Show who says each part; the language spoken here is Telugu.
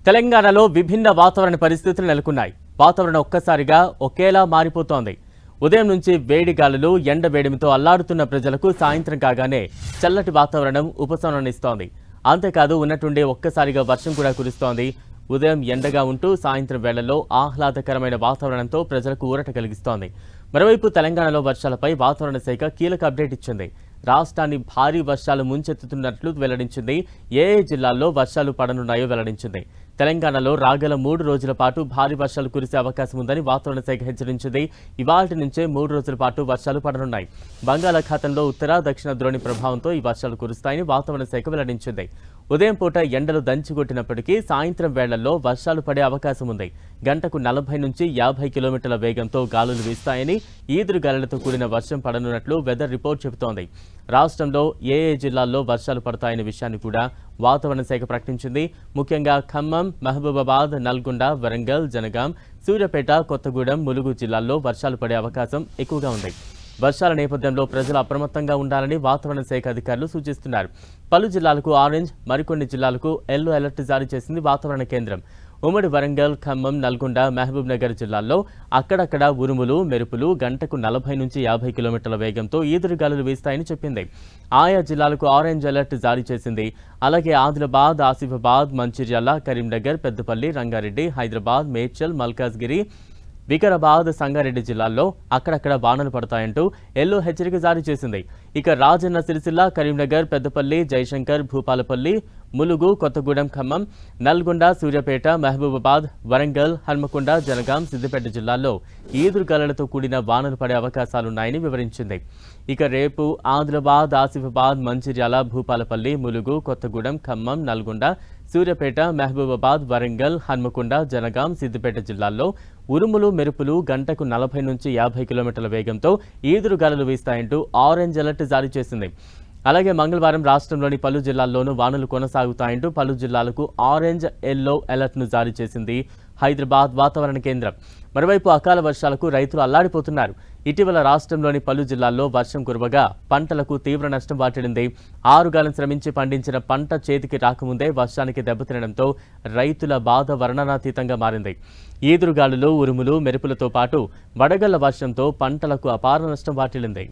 Speaker 1: తెలంగాణలో విభిన్న వాతావరణ పరిస్థితులు నెలకొన్నాయి. వాతావరణం ఒక్కసారిగా ఒకేలా మారిపోతోంది. ఉదయం నుంచి వేడి గాలులు, ఎండ వేడిమితో అల్లాడుతున్న ప్రజలకు సాయంత్రం కాగానే చల్లటి వాతావరణం ఉపశమనమిస్తోంది. అంతేకాదు ఉన్నట్టుండి ఒక్కసారిగా వర్షం కూడా కురుస్తోంది. ఉదయం ఎండగా ఉంటూ సాయంత్రం వేళల్లో ఆహ్లాదకరమైన వాతావరణంతో ప్రజలకు ఊరట కలిగిస్తోంది. మరోవైపు తెలంగాణలో వర్షాలపై వాతావరణ శాఖ కీలక అప్డేట్ ఇచ్చింది. రాష్ట్రాన్ని భారీ వర్షాలు ముంచెత్తుతున్నట్లు వెల్లడించింది. ఏ జిల్లాల్లో వర్షాలు పడనున్నాయో వెల్లడించింది. తెలంగాణలో రాగల 3 రోజుల పాటు భారీ వర్షాలు కురిసే అవకాశం ఉందని వాతావరణ శాఖ హెచ్చరించింది. ఇవాళ్టి నుంచే 3 రోజుల పాటు వర్షాలు పడనున్నాయి. బంగాళాఖాతంలో ఉత్తర, దక్షిణ ద్రోణి ప్రభావంతో ఈ వర్షాలు కురుస్తాయని వాతావరణ శాఖ వెల్లడించింది. ఉదయం పూట ఎండలు దంచికొట్టినప్పటికీ సాయంత్రం వేళల్లో వర్షాలు పడే అవకాశం ఉంది. గంటకు 40 నుంచి 50 కిలోమీటర్ల వేగంతో గాలులు వీస్తాయని, ఈదురుగాలులతో కూడిన వర్షం పడనున్నట్లు వెదర్ రిపోర్ట్ చెబుతోంది. రాష్ట్రంలో ఏ జిల్లాల్లో వర్షాలు పడతాయనే విషయాన్ని కూడా వాతావరణ శాఖ ప్రకటించింది. ముఖ్యంగా ఖమ్మం, మహబూబాబాద్, నల్గొండ, వరంగల్, జనగాం, సూర్యాపేట, కొత్తగూడెం, ములుగు జిల్లాల్లో వర్షాలు పడే అవకాశం ఎక్కువగా ఉంది. వర్షాల నేపథ్యంలో ప్రజలు అప్రమత్తంగా ఉండాలని వాతావరణ శాఖ అధికారులు సూచిస్తున్నారు. పలు జిల్లాలకు ఆరెంజ్, మరికొన్ని జిల్లాలకు ఎల్లో అలర్ట్ జారీ చేసింది వాతావరణ కేంద్రం. ఉమ్మడి వరంగల్, ఖమ్మం, నల్గొండ, మహబూబ్ నగర్ జిల్లాల్లో అక్కడక్కడ ఉరుములు, మెరుపులు, గంటకు 40 నుంచి 50 కిలోమీటర్ల వేగంతో ఈదురుగాలులు వీస్తాయని చెప్పింది. ఆయా జిల్లాలకు ఆరెంజ్ అలర్ట్ జారీ చేసింది. అలాగే ఆదిలాబాద్, ఆసిఫాబాద్, మంచిర్యాల, కరీంనగర్, పెద్దపల్లి, రంగారెడ్డి, హైదరాబాద్, మేడ్చల్, మల్కాజ్గిరి, వికారాబాద్, సంగారెడ్డి జిల్లాల్లో అక్కడక్కడ వానలు పడతాయంటూ ఎల్లో హెచ్చరిక జారీ చేసింది. ఇక రాజన్న సిరిసిల్ల, కరీంనగర్, పెద్దపల్లి, జయశంకర్, భూపాలపల్లి, ములుగు, కొత్తగూడెం, ఖమ్మం, నల్గొండ, సూర్యాపేట, మహబూబాబాద్, వరంగల్, హన్మకొండ, జనగాం, సిద్దిపేట జిల్లాల్లో ఈదురుగాలులతో కూడిన వానలు పడే అవకాశాలున్నాయని వివరించింది. ఇక రేపు ఆదిలాబాద్, ఆసిఫాబాద్, మంచిర్యాల, భూపాలపల్లి, ములుగు, కొత్తగూడెం, ఖమ్మం, నల్గొండ, సూర్యాపేట, మహబూబాబాద్, వరంగల్, హన్మకొండ, జనగాం, సిద్దిపేట జిల్లాల్లో ఉరుములు, మెరుపులు, గంటకు 40 నుంచి 50 కిలోమీటర్ల వేగంతో ఈదురుగాలులు వీస్తాయంటూ ఆరెంజ్ అలర్ట్ జారీ చేసింది. అలాగే మంగళవారం రాష్ట్రంలోని పలు జిల్లాల్లోనూ వానలు కొనసాగుతాయంటూ పలు జిల్లాలకు ఆరెంజ్, ఎల్లో అలర్ట్ను జారీ చేసింది హైదరాబాద్ వాతావరణ కేంద్రం. మరోవైపు అకాల వర్షాలకు రైతులు అల్లాడిపోతున్నారు. ఇటీవల రాష్ట్రంలోని పలు జిల్లాల్లో వర్షం కురవగా పంటలకు తీవ్ర నష్టం వాటిల్లింది. 6 గాలం శ్రమించి పండించిన పంట చేతికి రాకముందే వర్షానికి దెబ్బతినడంతో రైతుల బాధ వర్ణనాతీతంగా మారింది. ఈదురుగాలులు, ఉరుములు, మెరుపులతో పాటు వడగళ్ల వర్షంతో పంటలకు అపార నష్టం వాటిల్లింది.